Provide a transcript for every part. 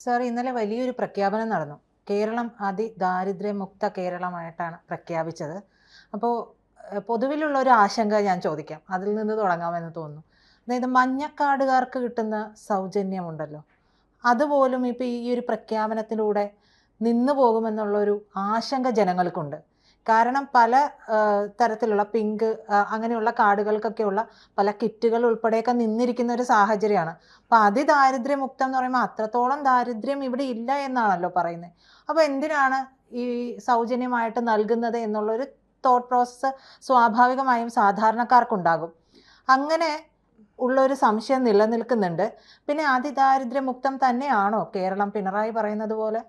Sir, ഇന്നലെ വലിയൊരു പ്രഖ്യാപനം നടന്നു. കേരളം അതിദാരിദ്ര്യമുക്ത കേരളമായിട്ടാണ് പ്രഖ്യാപിച്ചത്. അപ്പോൾ പൊതുവിലുള്ള ഒരു ആശങ്ക ഞാൻ ചോദിക്കാം. അതിൽ നിന്ന് തുടങ്ങാമെന്ന് തോന്നുന്നു. അതായത് മഞ്ഞക്കാർഡുകാർക്ക് കിട്ടുന്ന സൗജന്യമുണ്ടല്ലോ, അതുപോലും ഇപ്പോൾ ഈ ഒരു പ്രഖ്യാപനത്തിലൂടെ നിന്നു പോകുമെന്നുള്ളൊരു ആശങ്ക ജനങ്ങൾക്കുണ്ട്. കാരണം പല തരത്തിലുള്ള പിങ്ക് അങ്ങനെയുള്ള കാർഡുകൾക്കൊക്കെയുള്ള പല കിറ്റുകൾ ഉൾപ്പെടെയൊക്കെ നിന്നിരിക്കുന്ന ഒരു സാഹചര്യമാണ്. അപ്പോൾ അതിദാരിദ്ര്യമുക്തം എന്ന് പറയുമ്പോൾ അത്രത്തോളം ദാരിദ്ര്യം ഇവിടെ ഇല്ല എന്നാണല്ലോ പറയുന്നത്. അപ്പോൾ എന്തിനാണ് ഈ സൗജന്യമായിട്ട് നൽകുന്നത് എന്നുള്ളൊരു തോട്ട് പ്രോസസ്സ് സ്വാഭാവികമായും സാധാരണക്കാർക്കുണ്ടാകും. അങ്ങനെ ഉള്ളൊരു സംശയം നിലനിൽക്കുന്നുണ്ട്. പിന്നെ അതിദാരിദ്ര്യമുക്തം തന്നെയാണോ കേരളം പിണറായി പറയുന്നത് പോലെ?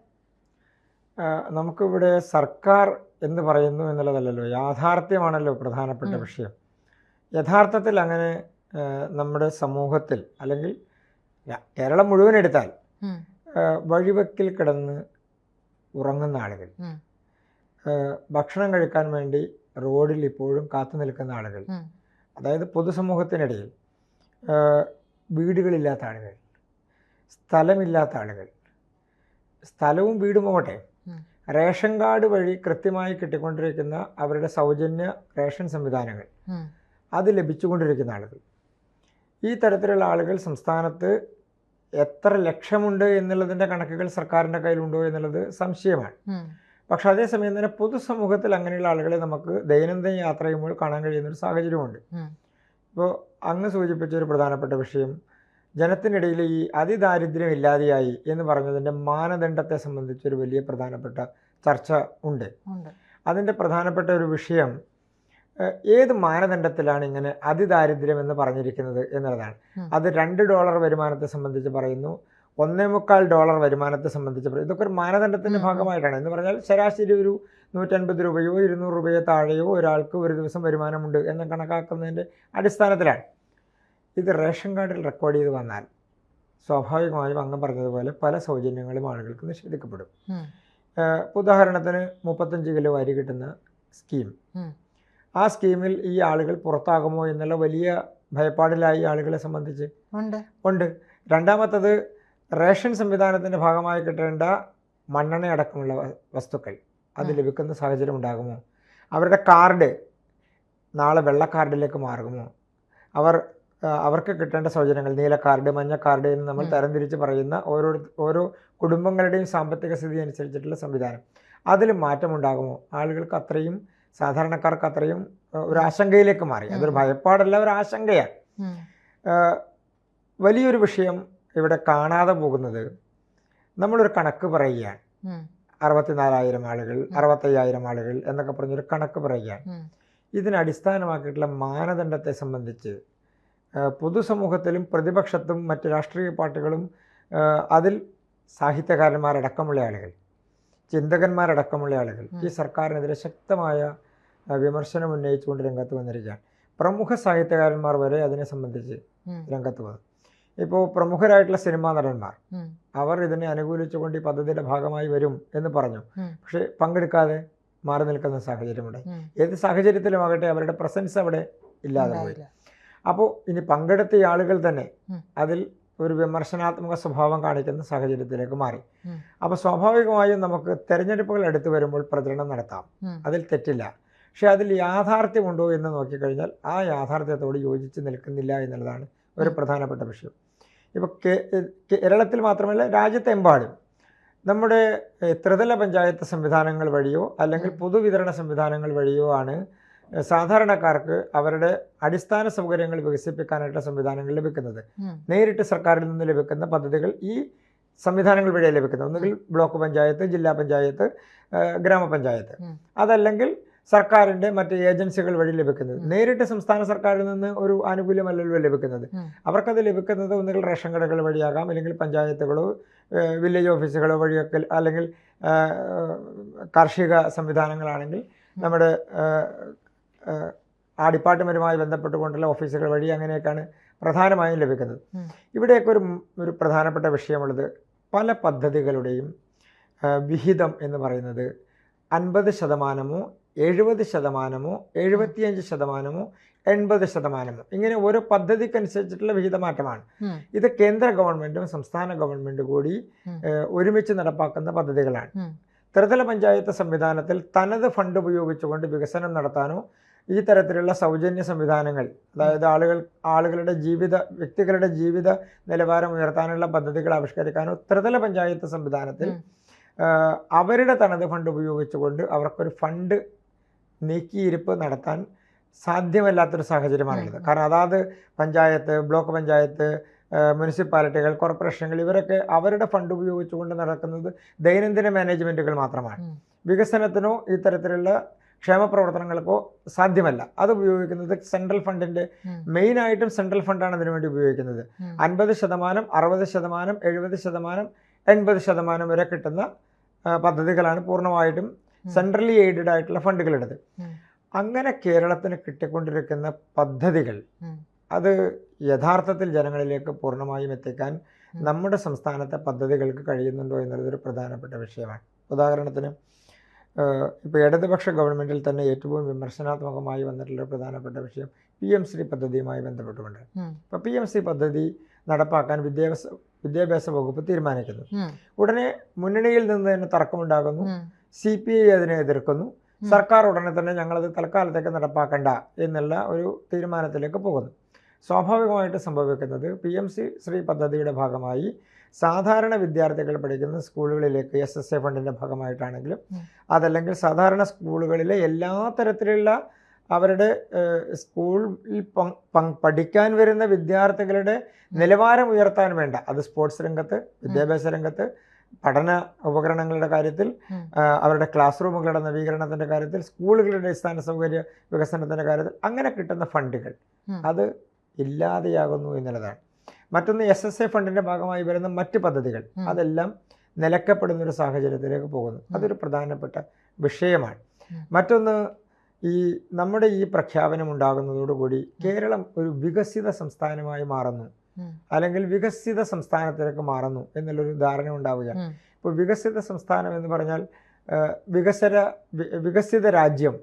നമുക്കിവിടെ സർക്കാർ എന്ന് പറയുന്നു എന്നുള്ളതല്ലല്ലോ, യാഥാർത്ഥ്യമാണല്ലോ പ്രധാനപ്പെട്ട വിഷയം. യഥാർത്ഥത്തിൽ അങ്ങനെ നമ്മുടെ സമൂഹത്തിൽ അല്ലെങ്കിൽ കേരളം മുഴുവൻ എടുത്താൽ വഴിവെക്കിൽ കിടന്ന് ഉറങ്ങുന്ന ആളുകൾ, ഭക്ഷണം കഴിക്കാൻ വേണ്ടി റോഡിൽ ഇപ്പോഴും കാത്തു നിൽക്കുന്ന ആളുകൾ, അതായത് പൊതുസമൂഹത്തിനിടയിൽ വീടുകളില്ലാത്ത ആളുകൾ, സ്ഥലമില്ലാത്ത ആളുകൾ, സ്ഥലവും വീടും പോകട്ടെ, റേഷൻ കാർഡ് വഴി കൃത്യമായി കിട്ടിക്കൊണ്ടിരിക്കുന്ന അവരുടെ സൗജന്യ റേഷൻ സംവിധാനങ്ങൾ അത് ലഭിച്ചുകൊണ്ടിരിക്കുന്ന ആളുകൾ, ഈ തരത്തിലുള്ള ആളുകൾ സംസ്ഥാനത്ത് എത്ര ലക്ഷമുണ്ട് എന്നുള്ളതിൻ്റെ കണക്കുകൾ സർക്കാരിൻ്റെ കയ്യിലുണ്ടോ എന്നുള്ളത് സംശയമാണ്. പക്ഷെ അതേസമയം തന്നെ പൊതുസമൂഹത്തിൽ അങ്ങനെയുള്ള ആളുകളെ നമുക്ക് ദൈനംദിന യാത്ര ചെയ്യുമ്പോൾ കാണാൻ കഴിയുന്നൊരു സാഹചര്യമുണ്ട്. ഇപ്പോൾ അങ്ങ് സൂചിപ്പിച്ച ഒരു പ്രധാനപ്പെട്ട വിഷയം, ജനത്തിനിടയിൽ ഈ അതിദാരിദ്ര്യം ഇല്ലാതെയായി എന്ന് പറഞ്ഞതിൻ്റെ മാനദണ്ഡത്തെ സംബന്ധിച്ചൊരു വലിയ പ്രധാനപ്പെട്ട ചർച്ച ഉണ്ട്. അതിൻ്റെ പ്രധാനപ്പെട്ട ഒരു വിഷയം ഏത് മാനദണ്ഡത്തിലാണ് ഇങ്ങനെ അതിദാരിദ്ര്യം എന്ന് പറഞ്ഞിരിക്കുന്നത് എന്നുള്ളതാണ്. അത് $2 വരുമാനത്തെ സംബന്ധിച്ച് പറയുന്നു, $1.25 വരുമാനത്തെ സംബന്ധിച്ച് പറയും. ഇതൊക്കെ ഒരു മാനദണ്ഡത്തിൻ്റെ ഭാഗമായിട്ടാണ്. എന്ന് പറഞ്ഞാൽ ശരാശരി ഒരു 150 രൂപയോ 200 രൂപയോ താഴെയോ ഒരാൾക്ക് ഒരു ദിവസം വരുമാനമുണ്ട് എന്ന് കണക്കാക്കുന്നതിൻ്റെ അടിസ്ഥാനത്തിലാണ്. ഇത് റേഷൻ കാർഡിൽ റെക്കോർഡ് ചെയ്ത് വന്നാൽ സ്വാഭാവികമായും അങ്ങ് പറഞ്ഞതുപോലെ പല സൗജന്യങ്ങളും ആളുകൾക്ക് നിഷേധിക്കപ്പെടും. ഉദാഹരണത്തിന് 35 കിലോ അരി കിട്ടുന്ന സ്കീം, ആ സ്കീമിൽ ഈ ആളുകൾ പുറത്താകുമോ എന്നുള്ള വലിയ ഭയപ്പാടിലായി ആളുകളെ സംബന്ധിച്ച് ഉണ്ട്. രണ്ടാമത്തത്, റേഷൻ സംവിധാനത്തിൻ്റെ ഭാഗമായി കിട്ടേണ്ട മണ്ണെണ്ണ അടക്കമുള്ള വസ്തുക്കൾ അത് ലഭിക്കുന്ന സാഹചര്യം ഉണ്ടാകുമോ? അവരുടെ കാർഡ് നാളെ വെള്ള കാർഡിലേക്ക് മാറുമോ? അവർക്ക് കിട്ടേണ്ട സൗജന്യങ്ങൾ, നീല കാർഡ്, മഞ്ഞ കാർഡ് എന്ന് നമ്മൾ തരംതിരിച്ച് പറയുന്ന ഓരോ കുടുംബങ്ങളുടെയും സാമ്പത്തിക സ്ഥിതി അനുസരിച്ചിട്ടുള്ള സംവിധാനം, അതിൽ മാറ്റമുണ്ടാകുമോ? ആളുകൾക്ക് അത്രയും, സാധാരണക്കാർക്ക് അത്രയും ഒരു ആശങ്കയിലേക്ക് മാറി. അതൊരു ഭയപ്പാടല്ല, ഒരു ആശങ്കയാണ്. വലിയൊരു വിഷയം ഇവിടെ കാണാതെ പോകുന്നത്, നമ്മളൊരു കണക്ക് പറയുകയാണ്, 64,000 ആളുകൾ, 65,000 ആളുകൾ എന്നൊക്കെ പറഞ്ഞൊരു കണക്ക് പറയുകയാണ്. ഇതിനടിസ്ഥാനമാക്കിയിട്ടുള്ള മാനദണ്ഡത്തെ സംബന്ധിച്ച് പൊതുസമൂഹത്തിലും പ്രതിപക്ഷത്തും മറ്റ് രാഷ്ട്രീയ പാർട്ടികളും അതിൽ സാഹിത്യകാരന്മാരടക്കമുള്ള ആളുകൾ, ചിന്തകന്മാരടക്കമുള്ള ആളുകൾ ഈ സർക്കാരിനെതിരെ ശക്തമായ വിമർശനം ഉന്നയിച്ചുകൊണ്ട് രംഗത്ത് വന്നിരിക്കുകയാണ്. പ്രമുഖ സാഹിത്യകാരന്മാർ വരെ അതിനെ സംബന്ധിച്ച് രംഗത്ത് വന്നു. ഇപ്പോൾ പ്രമുഖരായിട്ടുള്ള സിനിമാ നടന്മാർ അവർ ഇതിനെ അനുകൂലിച്ചുകൊണ്ട് ഈ പദ്ധതിയുടെ ഭാഗമായി വരും എന്ന് പറഞ്ഞു. പക്ഷേ പങ്കെടുക്കാതെ മാറി നിൽക്കുന്ന സാഹചര്യമുണ്ട്. ഏത് സാഹചര്യത്തിലുമാകട്ടെ അവരുടെ പ്രസൻസ് അവിടെ ഇല്ലാതെ പോയി. അപ്പോൾ ഇനി പങ്കെടുത്ത ആളുകൾ തന്നെ അതിൽ ഒരു വിമർശനാത്മക സ്വഭാവം കാണിക്കുന്ന സാഹചര്യത്തിലേക്ക് മാറി. അപ്പോൾ സ്വാഭാവികമായും നമുക്ക് തെരഞ്ഞെടുപ്പുകൾ അടുത്ത് വരുമ്പോൾ പ്രചരണം നടത്താം, അതിൽ തെറ്റില്ല. പക്ഷെ അതിൽ യാഥാർത്ഥ്യമുണ്ടോ എന്ന് നോക്കിക്കഴിഞ്ഞാൽ ആ യാഥാർത്ഥ്യത്തോട് യോജിച്ച് നിൽക്കുന്നില്ല എന്നുള്ളതാണ് ഒരു പ്രധാനപ്പെട്ട വിഷയം. ഇപ്പോൾ കേരളത്തിൽ മാത്രമല്ല, രാജ്യത്തെമ്പാടും നമ്മുടെ ത്രിതല പഞ്ചായത്ത് സംവിധാനങ്ങൾ വഴിയോ അല്ലെങ്കിൽ പൊതുവിതരണ സംവിധാനങ്ങൾ വഴിയോ ആണ് സാധാരണക്കാർക്ക് അവരുടെ അടിസ്ഥാന സൗകര്യങ്ങൾ വികസിപ്പിക്കാനായിട്ടുള്ള സംവിധാനങ്ങൾ ലഭിക്കുന്നത്. നേരിട്ട് സർക്കാരിൽ നിന്ന് ലഭിക്കുന്ന പദ്ധതികൾ ഈ സംവിധാനങ്ങൾ വഴിയാണ് ലഭിക്കുന്നത്. ഒന്നുകിൽ ബ്ലോക്ക് പഞ്ചായത്ത്, ജില്ലാ പഞ്ചായത്ത്, ഗ്രാമപഞ്ചായത്ത്, അതല്ലെങ്കിൽ സർക്കാരിൻ്റെ മറ്റ് ഏജൻസികൾ വഴി ലഭിക്കുന്നത്. നേരിട്ട് സംസ്ഥാന സർക്കാരിൽ നിന്ന് ഒരു ആനുകൂല്യമല്ലല്ലോ ലഭിക്കുന്നത്. അവർക്കത് ലഭിക്കുന്നത് ഒന്നുകിൽ റേഷൻ കടകൾ വഴിയാകാം, അല്ലെങ്കിൽ പഞ്ചായത്തുകളോ വില്ലേജ് ഓഫീസുകളോ വഴിയൊക്കെ, അല്ലെങ്കിൽ കാർഷിക സംവിധാനങ്ങളാണെങ്കിൽ നമ്മുടെ ആ ഡിപ്പാർട്ട്മെൻറ്റുമായി ബന്ധപ്പെട്ടുകൊണ്ടുള്ള ഓഫീസുകൾ വഴി, അങ്ങനെയൊക്കെയാണ് പ്രധാനമായും ലഭിക്കുന്നത്. ഇവിടെയൊക്കെ ഒരു പ്രധാനപ്പെട്ട വിഷയമുള്ളത്, പല പദ്ധതികളുടെയും വിഹിതം എന്ന് പറയുന്നത് 50%, 70%, 75%, 80%. ഇങ്ങനെ ഓരോ പദ്ധതിക്കനുസരിച്ചിട്ടുള്ള വിഹിതമാറ്റമാണ്. ഇത് കേന്ദ്ര ഗവൺമെൻറ്റും സംസ്ഥാന ഗവൺമെൻറ്റും കൂടി ഒരുമിച്ച് നടപ്പാക്കുന്ന പദ്ധതികളാണ്. ത്രിതല പഞ്ചായത്ത് സംവിധാനത്തിൽ തനത് ഫണ്ട് ഉപയോഗിച്ചുകൊണ്ട് വികസനം നടത്താനോ ഈ തരത്തിലുള്ള സൗജന്യ സംവിധാനങ്ങൾ, അതായത് ആളുകളുടെ വ്യക്തികളുടെ ജീവിത നിലവാരം ഉയർത്താനുള്ള പദ്ധതികൾ ആവിഷ്കരിക്കാനോ ത്രിതല പഞ്ചായത്ത് സംവിധാനത്തിൽ അവരുടെ തനത് ഫണ്ട് ഉപയോഗിച്ചുകൊണ്ട് അവർക്കൊരു ഫണ്ട് നീക്കിയിരിപ്പ് നടത്താൻ സാധ്യമല്ലാത്തൊരു സാഹചര്യമാണുള്ളത്. കാരണം അതാത് പഞ്ചായത്ത്, ബ്ലോക്ക് പഞ്ചായത്ത്, മുനിസിപ്പാലിറ്റികൾ, കോർപ്പറേഷനുകൾ ഇവരൊക്കെ അവരുടെ ഫണ്ട് ഉപയോഗിച്ചുകൊണ്ട് നടക്കുന്നത് ദൈനംദിന മാനേജ്മെൻറ്റുകൾ മാത്രമാണ്. വികസനത്തിനോ ഈ തരത്തിലുള്ള ക്ഷേമ പ്രവർത്തനങ്ങൾക്കോ സാധ്യമല്ല. അത് ഉപയോഗിക്കുന്നത് സെൻട്രൽ ഫണ്ടിൻ്റെ, മെയിനായിട്ടും സെൻട്രൽ ഫണ്ടാണ് അതിനുവേണ്ടി ഉപയോഗിക്കുന്നത്. 50%, 60%, 70%, 80% വരെ കിട്ടുന്ന പദ്ധതികളാണ് പൂർണ്ണമായിട്ടും സെൻട്രലി എയ്ഡഡ് ആയിട്ടുള്ള ഫണ്ടുകളുടേത്. അങ്ങനെ കേരളത്തിന് കിട്ടിക്കൊണ്ടിരിക്കുന്ന പദ്ധതികൾ അത് യഥാർത്ഥത്തിൽ ജനങ്ങളിലേക്ക് പൂർണ്ണമായും എത്തിക്കാൻ നമ്മുടെ സംസ്ഥാനത്തെ പദ്ധതികൾക്ക് കഴിയുന്നുണ്ടോ എന്നുള്ളതൊരു പ്രധാനപ്പെട്ട വിഷയമാണ്. ഉദാഹരണത്തിന് ഇപ്പോൾ ഇടതുപക്ഷ ഗവൺമെൻറ്റിൽ തന്നെ ഏറ്റവും വിമർശനാത്മകമായി വന്നിട്ടുള്ള പ്രധാനപ്പെട്ട വിഷയം PMശ്രീ പദ്ധതിയുമായി ബന്ധപ്പെട്ടുകൊണ്ട്. ഇപ്പോൾ PMശ്രീ പദ്ധതി നടപ്പാക്കാൻ വിദ്യാഭ്യാസ വകുപ്പ് തീരുമാനിക്കുന്നു. ഉടനെ മുന്നണിയിൽ നിന്ന് തന്നെ തർക്കമുണ്ടാകുന്നു. CPI അതിനെ എതിർക്കുന്നു. സർക്കാർ ഉടനെ തന്നെ ഞങ്ങളത് തൽക്കാലത്തേക്ക് നടപ്പാക്കണ്ട എന്നുള്ള ഒരു തീരുമാനത്തിലേക്ക് പോകുന്നു. സ്വാഭാവികമായിട്ട് സംഭവിക്കുന്നത് PMശ്രീ പദ്ധതിയുടെ ഭാഗമായി സാധാരണ വിദ്യാർത്ഥികൾ പഠിക്കുന്ന സ്കൂളുകളിലേക്ക് SSA ഫണ്ടിൻ്റെ ഭാഗമായിട്ടാണെങ്കിലും അതല്ലെങ്കിൽ സാധാരണ സ്കൂളുകളിലെ എല്ലാ തരത്തിലുള്ള അവരുടെ സ്കൂളിൽ പഠിക്കാൻ വരുന്ന വിദ്യാർത്ഥികളുടെ നിലവാരം ഉയർത്താൻ വേണ്ട, അത് സ്പോർട്സ് രംഗത്ത്, വിദ്യാഭ്യാസ രംഗത്ത്, പഠന ഉപകരണങ്ങളുടെ കാര്യത്തിൽ, അവരുടെ ക്ലാസ് റൂമുകളുടെ നവീകരണത്തിൻ്റെ കാര്യത്തിൽ, സ്കൂളുകളുടെ അടിസ്ഥാന സൗകര്യ വികസനത്തിൻ്റെ കാര്യത്തിൽ അങ്ങനെ കിട്ടുന്ന ഫണ്ടുകൾ അത് ഇല്ലാതെയാകുന്നു എന്നുള്ളതാണ്. മറ്റൊന്ന് SSA ഫണ്ടിൻ്റെ ഭാഗമായി വരുന്ന മറ്റ് പദ്ധതികൾ അതെല്ലാം നിലക്കപ്പെടുന്നൊരു സാഹചര്യത്തിലേക്ക് പോകുന്നു. അതൊരു പ്രധാനപ്പെട്ട വിഷയമാണ്. മറ്റൊന്ന്, നമ്മുടെ ഈ പ്രഖ്യാപനം ഉണ്ടാകുന്നതോടുകൂടി കേരളം ഒരു വികസിത സംസ്ഥാനമായി മാറുന്നു, അല്ലെങ്കിൽ വികസിത സംസ്ഥാനത്തിലേക്ക് മാറുന്നു എന്നുള്ളൊരു ധാരണ ഉണ്ടാവുകയാണ്. ഇപ്പോൾ വികസിത സംസ്ഥാനം എന്ന് പറഞ്ഞാൽ വികസിത രാജ്യം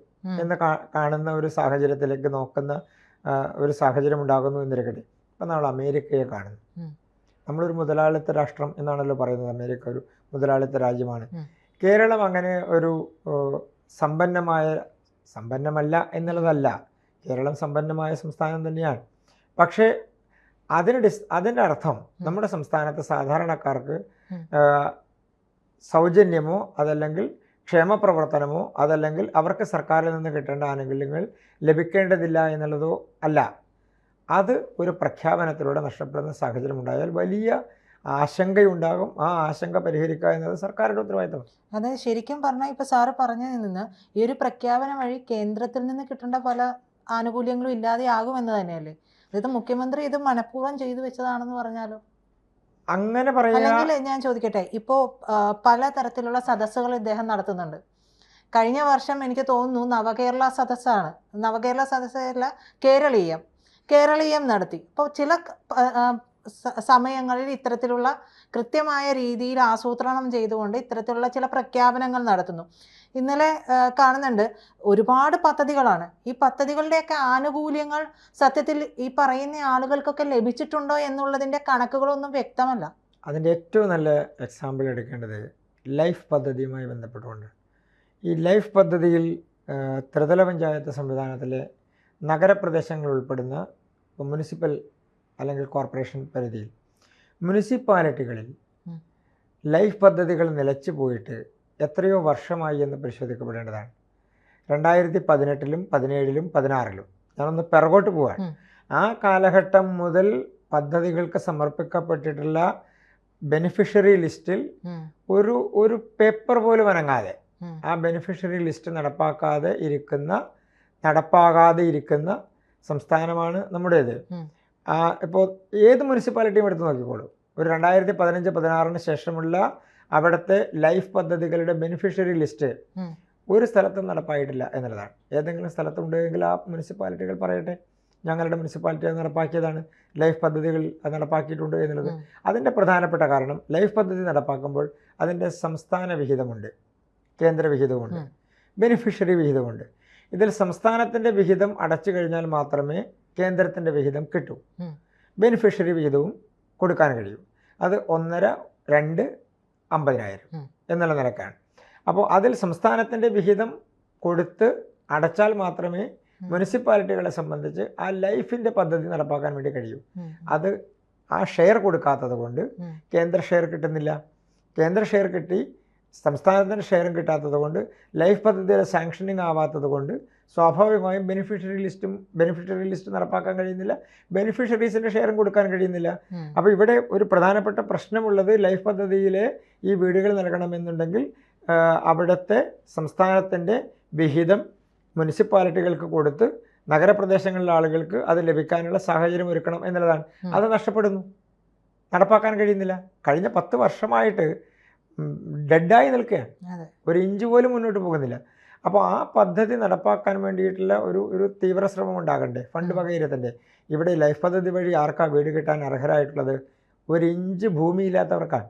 എന്ന് കാണുന്ന ഒരു സാഹചര്യത്തിലേക്ക് നോക്കുന്ന ഒരു സാഹചര്യം ഉണ്ടാകുന്നു എന്നിരിക്കട്ടെ. ഇപ്പം നമ്മൾ അമേരിക്കയെ കാണുന്നു. നമ്മളൊരു മുതലാളിത്ത രാഷ്ട്രം എന്നാണല്ലോ പറയുന്നത്. അമേരിക്ക ഒരു മുതലാളിത്ത രാജ്യമാണ്. കേരളം അങ്ങനെ ഒരു സമ്പന്നമല്ല എന്നുള്ളതല്ല. കേരളം സമ്പന്നമായ സംസ്ഥാനം തന്നെയാണ്. പക്ഷേ അതിൻ്റെ അർത്ഥം നമ്മുടെ സംസ്ഥാനത്ത് സാധാരണക്കാർക്ക് സൗജന്യമോ അതല്ലെങ്കിൽ ക്ഷേമപ്രവർത്തനമോ അതല്ലെങ്കിൽ അവർക്ക് സർക്കാരിൽ നിന്ന് കിട്ടേണ്ട ആനുകൂല്യങ്ങൾ ലഭിക്കേണ്ടതില്ല എന്നുള്ളതോ അല്ല. അത് ഒരു പ്രഖ്യാപനത്തിലൂടെ നഷ്ടപ്പെടുന്ന സാഹചര്യം ഉണ്ടായാൽ വലിയ ആശങ്കയുണ്ടാകും. ആ ആശങ്ക പരിഹരിക്കുക എന്നത് സർക്കാരിൻ്റെ ഉത്തരവാദിത്തമാണ്. അത് ശരിക്കും പറഞ്ഞാൽ ഇപ്പോൾ സാറ് പറഞ്ഞതിൽ നിന്ന് ഈ ഒരു പ്രഖ്യാപനം വഴി കേന്ദ്രത്തിൽ നിന്ന് കിട്ടേണ്ട പല ആനുകൂല്യങ്ങളും ഇല്ലാതെയാകുമെന്ന് തന്നെയല്ലേ? അതായത് മുഖ്യമന്ത്രി ഇത് മനഃപൂർവ്വം ചെയ്തു വെച്ചതാണെന്ന് പറഞ്ഞാലോ? അങ്ങനെ പറയാം. അല്ലെങ്കിൽ ഞാൻ ചോദിക്കട്ടെ, ഇപ്പോൾ പലതരത്തിലുള്ള സദസ്സുകൾ ഇദ്ദേഹം നടത്തുന്നുണ്ട്. കഴിഞ്ഞ വർഷം എനിക്ക് തോന്നുന്നു നവകേരള സദസ്സല്ല, കേരളീയം നടത്തി. അപ്പോൾ ചില സമയങ്ങളിൽ ഇത്തരത്തിലുള്ള കൃത്യമായ രീതിയിൽ ആസൂത്രണം ചെയ്തുകൊണ്ട് ഇത്തരത്തിലുള്ള ചില പ്രഖ്യാപനങ്ങൾ നടത്തുന്നു. ഇന്നലെ കാണുന്നുണ്ട് ഒരുപാട് പദ്ധതികളാണ്. ഈ പദ്ധതികളുടെയൊക്കെ ആനുകൂല്യങ്ങൾ സത്യത്തിൽ ഈ പറയുന്ന ആളുകൾക്കൊക്കെ ലഭിച്ചിട്ടുണ്ടോ എന്നുള്ളതിൻ്റെ കണക്കുകളൊന്നും വ്യക്തമല്ല. അതിൻ്റെ ഏറ്റവും നല്ല എക്സാമ്പിൾ എടുക്കേണ്ടത് ലൈഫ് പദ്ധതിയുമായി ബന്ധപ്പെട്ടുകൊണ്ട്. ഈ ലൈഫ് പദ്ധതിയിൽ ത്രിതല പഞ്ചായത്ത് സംവിധാനത്തിലെ നഗരപ്രദേശങ്ങൾ ഉൾപ്പെടുന്ന മുനിസിപ്പൽ അല്ലെങ്കിൽ കോർപ്പറേഷൻ പരിധിയിൽ മുനിസിപ്പാലിറ്റികളിൽ ലൈഫ് പദ്ധതികൾ നിലച്ചു പോയിട്ട് എത്രയോ വർഷമായി എന്ന് പരിശോധിക്കപ്പെടേണ്ടതാണ്. 2018-ലും 2017-ലും 2016-ലും ഞാനൊന്ന് പിറകോട്ട് പോവാണ്. ആ കാലഘട്ടം മുതൽ പദ്ധതികൾക്ക് സമർപ്പിക്കപ്പെട്ടിട്ടുള്ള ബെനിഫിഷ്യറി ലിസ്റ്റിൽ ഒരു പേപ്പർ പോലും അനങ്ങാതെ ആ ബെനിഫിഷ്യറി ലിസ്റ്റ് നടപ്പാകാതെ ഇരിക്കുന്ന സംസ്ഥാനമാണ് നമ്മുടേത്. ഇപ്പോൾ ഏത് മുനിസിപ്പാലിറ്റിയും എടുത്ത് നോക്കിക്കോളൂ. ഒരു 2015-16 ശേഷമുള്ള അവിടുത്തെ ലൈഫ് പദ്ധതികളുടെ ബെനിഫിഷ്യറി ലിസ്റ്റ് ഒരു സ്ഥലത്തും നടപ്പായിട്ടില്ല എന്നുള്ളതാണ്. ഏതെങ്കിലും സ്ഥലത്തുണ്ടെങ്കിൽ ആ മുനിസിപ്പാലിറ്റികൾ പറയട്ടെ, ഞങ്ങളുടെ മുനിസിപ്പാലിറ്റി അത് നടപ്പാക്കിയതാണ്, ലൈഫ് പദ്ധതികൾ അത് നടപ്പാക്കിയിട്ടുണ്ട് എന്നുള്ളത്. അതിൻ്റെ പ്രധാനപ്പെട്ട കാരണം ലൈഫ് പദ്ധതി നടപ്പാക്കുമ്പോൾ അതിൻ്റെ സംസ്ഥാന വിഹിതമുണ്ട്, കേന്ദ്ര വിഹിതമുണ്ട്, ബെനിഫിഷ്യറി വിഹിതമുണ്ട്. ഇതിൽ സംസ്ഥാനത്തിൻ്റെ വിഹിതം അടച്ചു കഴിഞ്ഞാൽ മാത്രമേ കേന്ദ്രത്തിൻ്റെ വിഹിതം കിട്ടൂ. ബെനിഫിഷ്യറി വിഹിതവും കൊടുക്കാൻ കഴിയും. അത് 1.5, 2, 50,000 എന്നുള്ള നിലക്കാണ്. അപ്പോൾ അതിൽ സംസ്ഥാനത്തിൻ്റെ വിഹിതം കൊടുത്ത് അടച്ചാൽ മാത്രമേ മുനിസിപ്പാലിറ്റികളെ സംബന്ധിച്ച് ആ ലൈഫിൻ്റെ പദ്ധതി നടപ്പാക്കാൻ വേണ്ടി കഴിയൂ. അത് ആ ഷെയർ കൊടുക്കാത്തത് കൊണ്ട് കേന്ദ്ര ഷെയർ കിട്ടുന്നില്ല. കേന്ദ്ര ഷെയർ കിട്ടി സംസ്ഥാനത്തിൻ്റെ ഷെയറും കിട്ടാത്തത് കൊണ്ട് ലൈഫ് പദ്ധതിയുടെ സാങ്ഷനിങ് ആവാത്തത് കൊണ്ട് സ്വാഭാവികമായും ബെനിഫിഷ്യറി ലിസ്റ്റ് നടപ്പാക്കാൻ കഴിയുന്നില്ല. ബെനിഫിഷ്യറീസിൻ്റെ ഷെയറും കൊടുക്കാൻ കഴിയുന്നില്ല. അപ്പോൾ ഇവിടെ ഒരു പ്രധാനപ്പെട്ട പ്രശ്നമുള്ളത് ലൈഫ് പദ്ധതിയിലെ ഈ വീടുകൾ നൽകണമെന്നുണ്ടെങ്കിൽ അവിടുത്തെ സംസ്ഥാനത്തിൻ്റെ വിഹിതം മുനിസിപ്പാലിറ്റികൾക്ക് കൊടുത്ത് നഗരപ്രദേശങ്ങളിലെ ആളുകൾക്ക് അത് ലഭിക്കാനുള്ള സാഹചര്യം ഒരുക്കണം എന്നുള്ളതാണ്. അത് നഷ്ടപ്പെടുന്നു, നടപ്പാക്കാൻ കഴിയുന്നില്ല. കഴിഞ്ഞ 10 വർഷമായിട്ട് ഡെഡായി നിൽക്കുകയാണ്, ഒരു ഇഞ്ച് പോലും മുന്നോട്ട് പോകുന്നില്ല. അപ്പോൾ ആ പദ്ധതി നടപ്പാക്കാൻ വേണ്ടിയിട്ടുള്ള ഒരു തീവ്ര ശ്രമം ഉണ്ടാകണ്ടേ, ഫണ്ട് വകയിരുത്തണ്ടേ. ഇവിടെ ലൈഫ് പദ്ധതി വഴി ആർക്കാ വീട് കിട്ടാൻ അർഹരായിട്ടുള്ളത്? 1 ഇഞ്ച് ഭൂമിയില്ലാത്തവർക്കാണ്,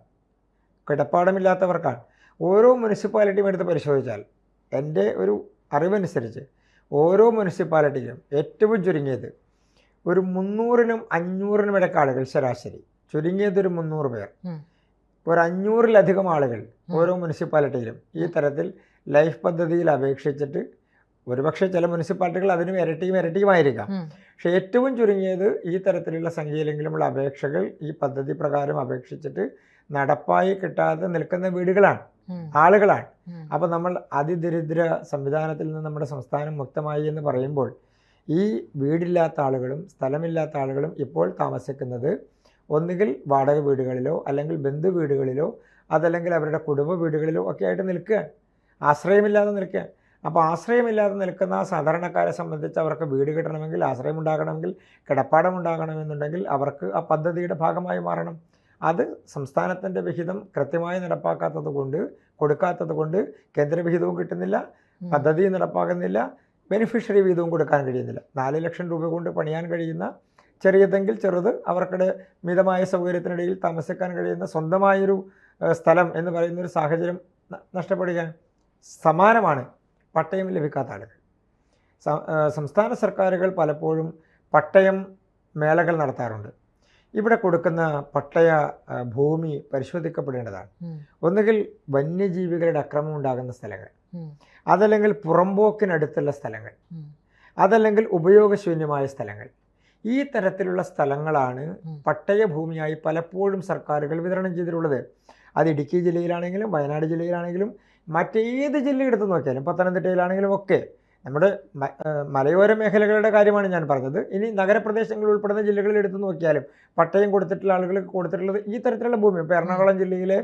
കിടപ്പാടമില്ലാത്തവർക്കാണ്. ഓരോ മുനിസിപ്പാലിറ്റിയും എടുത്ത് പരിശോധിച്ചാൽ എൻ്റെ ഒരു അറിവനുസരിച്ച് ഓരോ മുനിസിപ്പാലിറ്റിയിലും ഏറ്റവും ചുരുങ്ങിയത് ഒരു 300-നും 500-നും ഇടയ്ക്ക് ആളുകൾ ശരാശരി, ചുരുങ്ങിയതൊരു 300 പേർ, ഒരു 500-ലധികം ആളുകൾ ഓരോ മുനിസിപ്പാലിറ്റിയിലും ഈ തരത്തിൽ ലൈഫ് പദ്ധതിയിൽ അപേക്ഷിച്ചിട്ട്, ഒരുപക്ഷെ ചില മുനിസിപ്പാലിറ്റികൾ അതിനും ഇരട്ടിയുമായിരിക്കാം, പക്ഷെ ഏറ്റവും ചുരുങ്ങിയത് ഈ തരത്തിലുള്ള സംഖ്യയിലെങ്കിലുമുള്ള അപേക്ഷകൾ ഈ പദ്ധതി പ്രകാരം അപേക്ഷിച്ചിട്ട് നടപ്പായി കിട്ടാതെ നിൽക്കുന്ന വീടുകളാണ്, ആളുകളാണ്. അപ്പോൾ നമ്മൾ അതിദരിദ്ര സംവിധാനത്തിൽ നിന്ന് നമ്മുടെ സംസ്ഥാനം മുക്തമായി എന്ന് പറയുമ്പോൾ ഈ വീടില്ലാത്ത ആളുകളും സ്ഥലമില്ലാത്ത ആളുകളും ഇപ്പോൾ താമസിക്കുന്നത് ഒന്നുകിൽ വാടക വീടുകളിലോ അല്ലെങ്കിൽ ബന്ധു വീടുകളിലോ അതല്ലെങ്കിൽ അവരുടെ കുടുംബ വീടുകളിലോ ഒക്കെ ആയിട്ട് നിൽക്കുകയാണ്, ആശ്രയമില്ലാതെ നിൽക്കുകയാണ്. അപ്പോൾ ആശ്രയമില്ലാതെ നിൽക്കുന്ന സാധാരണക്കാരെ സംബന്ധിച്ച് അവർക്ക് വീട് കിട്ടണമെങ്കിൽ, ആശ്രയം ഉണ്ടാകണമെങ്കിൽ, കിടപ്പാടം ഉണ്ടാകണമെന്നുണ്ടെങ്കിൽ അവർക്ക് ആ പദ്ധതിയുടെ ഭാഗമായി മാറണം. അത് സംസ്ഥാനത്തിൻ്റെ വിഹിതം കൃത്യമായി നടപ്പാക്കാത്തത് കൊണ്ട്, കൊടുക്കാത്തത് കൊണ്ട് കേന്ദ്രവിഹിതവും കിട്ടുന്നില്ല, പദ്ധതി നടപ്പാക്കുന്നില്ല, ബെനിഫിഷ്യറി വിഹിതവും കൊടുക്കാൻ കഴിയുന്നില്ല. 4 ലക്ഷം രൂപ കൊണ്ട് പണിയാൻ കഴിയുന്ന ചെറിയതെങ്കിൽ ചെറുത്, അവർക്കിടെ മിതമായ സൗകര്യത്തിനിടയിൽ താമസിക്കാൻ കഴിയുന്ന സ്വന്തമായൊരു സ്ഥലം എന്ന് പറയുന്നൊരു സാഹചര്യം നഷ്ടപ്പെടുകയാണ്. സമാനമാണ് പട്ടയം ലഭിക്കാത്ത ആളുകൾ. സംസ്ഥാന സർക്കാരുകൾ പലപ്പോഴും പട്ടയം മേളകൾ നടത്താറുണ്ട്. ഇവിടെ കൊടുക്കുന്ന പട്ടയ ഭൂമി പരിശോധിക്കപ്പെടേണ്ടതാണ്. ഒന്നുകിൽ വന്യജീവികളുടെ അക്രമം ഉണ്ടാകുന്ന സ്ഥലങ്ങൾ, അതല്ലെങ്കിൽ പുറമ്പോക്കിനടുത്തുള്ള സ്ഥലങ്ങൾ, അതല്ലെങ്കിൽ ഉപയോഗശൂന്യമായ സ്ഥലങ്ങൾ. ഈ തരത്തിലുള്ള സ്ഥലങ്ങളാണ് പട്ടയ ഭൂമിയായി പലപ്പോഴും സർക്കാരുകൾ വിതരണം ചെയ്തിട്ടുള്ളത്. അത് ഇടുക്കി ജില്ലയിലാണെങ്കിലും വയനാട് ജില്ലയിലാണെങ്കിലും മറ്റേത് ജില്ല എടുത്ത് നോക്കിയാലും പത്തനംതിട്ടയിലാണെങ്കിലും ഒക്കെ, നമ്മുടെ മലയോര മേഖലകളുടെ കാര്യമാണ് ഞാൻ പറഞ്ഞത്. ഇനി നഗരപ്രദേശങ്ങളിൽ ഉൾപ്പെടുന്ന ജില്ലകളിൽ എടുത്ത് നോക്കിയാലും പട്ടയം കൊടുത്തിട്ടുള്ള ആളുകൾക്ക് കൊടുത്തിട്ടുള്ളത് ഈ തരത്തിലുള്ള ഭൂമി. ഇപ്പോൾ എറണാകുളം ജില്ലയിലെ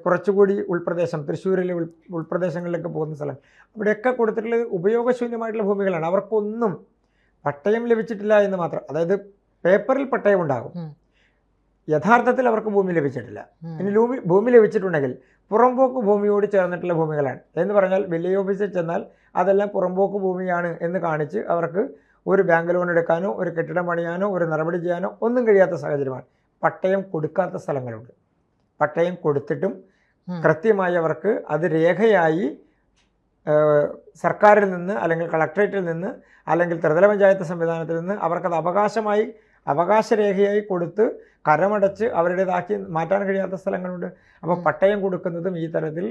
കുറച്ചുകൂടി ഉൾപ്രദേശം, തൃശ്ശൂരിലെ ഉൾപ്രദേശങ്ങളിലൊക്കെ പോകുന്ന സ്ഥലം, അവിടെയൊക്കെ കൊടുത്തിട്ടുള്ളത് ഉപയോഗശൂന്യമായിട്ടുള്ള ഭൂമികളാണ്. അവർക്കൊന്നും പട്ടയം ലഭിച്ചിട്ടില്ല എന്ന് മാത്രം. അതായത് പേപ്പറിൽ പട്ടയം ഉണ്ടാകും, യഥാർത്ഥത്തിൽ അവർക്ക് ഭൂമി ലഭിച്ചിട്ടില്ല. ഇനി ഭൂമി ലഭിച്ചിട്ടുണ്ടെങ്കിൽ പുറമ്പോക്ക് ഭൂമിയോട് ചേർന്നിട്ടുള്ള ഭൂമികളാണ് എന്ന് പറഞ്ഞാൽ വില്ലേജ് ഓഫീസിൽ ചെന്നാൽ അതെല്ലാം പുറമ്പോക്ക് ഭൂമിയാണ് എന്ന് കാണിച്ച് അവർക്ക് ഒരു ബാങ്ക് ലോൺ എടുക്കാനോ ഒരു കെട്ടിടം പണിയാനോ ഒരു നടപടി ചെയ്യാനോ ഒന്നും കഴിയാത്ത സാഹചര്യമാണ്. പട്ടയം കൊടുക്കാത്ത സ്ഥലങ്ങളുണ്ട്. പട്ടയം കൊടുത്തിട്ടും കൃത്യമായി അവർക്ക് അത് രേഖയായി സർക്കാരിൽ നിന്ന് അല്ലെങ്കിൽ കളക്ടറേറ്റിൽ നിന്ന് അല്ലെങ്കിൽ ത്രിതല പഞ്ചായത്ത് സംവിധാനത്തിൽ നിന്ന് അവർക്കത് അവകാശരേഖയായി കൊടുത്ത് കരമടച്ച് അവരുടേതാക്കി മാറ്റാൻ കഴിയാത്ത സ്ഥലങ്ങളുണ്ട്. അപ്പോൾ പട്ടയം കൊടുക്കുന്നതും ഈ തരത്തിൽ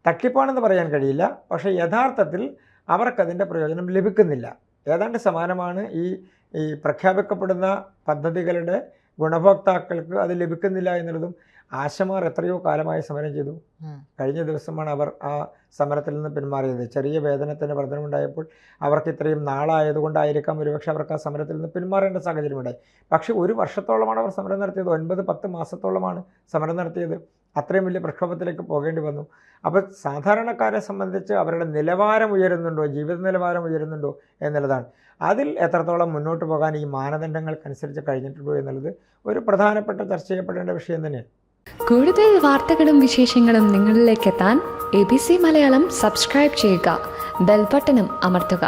തട്ടിപ്പാണെന്ന് പറയാൻ കഴിയില്ല, പക്ഷേ യഥാർത്ഥത്തിൽ അവർക്കതിൻ്റെ പ്രയോജനം ലഭിക്കുന്നില്ല. ഏതാണ്ട് സമാനമാണ് ഈ പ്രഖ്യാപിക്കപ്പെടുന്ന പദ്ധതികളുടെ ഗുണഭോക്താക്കൾക്ക് അത് ലഭിക്കുന്നില്ല എന്നുള്ളതും. ആശമാർ എത്രയോ കാലമായി സമരം ചെയ്തു. കഴിഞ്ഞ ദിവസമാണ് അവർ ആ സമരത്തിൽ നിന്ന് പിന്മാറിയത്. ചെറിയ വേതനത്തിന് വർധനമുണ്ടായപ്പോൾ അവർക്ക് ഇത്രയും നാളായതുകൊണ്ടായിരിക്കാം ഒരുപക്ഷെ അവർക്ക് ആ സമരത്തിൽ നിന്ന് പിന്മാറേണ്ട സാഹചര്യമുണ്ടായി. പക്ഷേ 1 വർഷത്തോളമാണ് അവർ സമരം നടത്തിയത്. 9-10 മാസത്തോളമാണ് സമരം നടത്തിയത്. അത്രയും വലിയ പ്രക്ഷോഭത്തിലേക്ക് പോകേണ്ടി വന്നു. അപ്പോൾ സാധാരണക്കാരെ സംബന്ധിച്ച് അവരുടെ നിലവാരം ഉയരുന്നുണ്ടോ, ജീവിത നിലവാരം ഉയരുന്നുണ്ടോ എന്നുള്ളതാണ്. അതിൽ എത്രത്തോളം മുന്നോട്ട് പോകാൻ ഈ മാനദണ്ഡങ്ങൾക്കനുസരിച്ച് കഴിഞ്ഞിട്ടുണ്ടോ എന്നുള്ളത് ഒരു പ്രധാനപ്പെട്ട ചർച്ച ചെയ്യപ്പെടേണ്ട വിഷയം തന്നെയാണ്. കൂടുതൽ വാർത്തകളും വിശേഷങ്ങളും നിങ്ങളിലേക്ക് എത്താൻ ABC മലയാളം സബ്സ്ക്രൈബ് ചെയ്യുക, ബെൽ ബട്ടണും അമർത്തുക.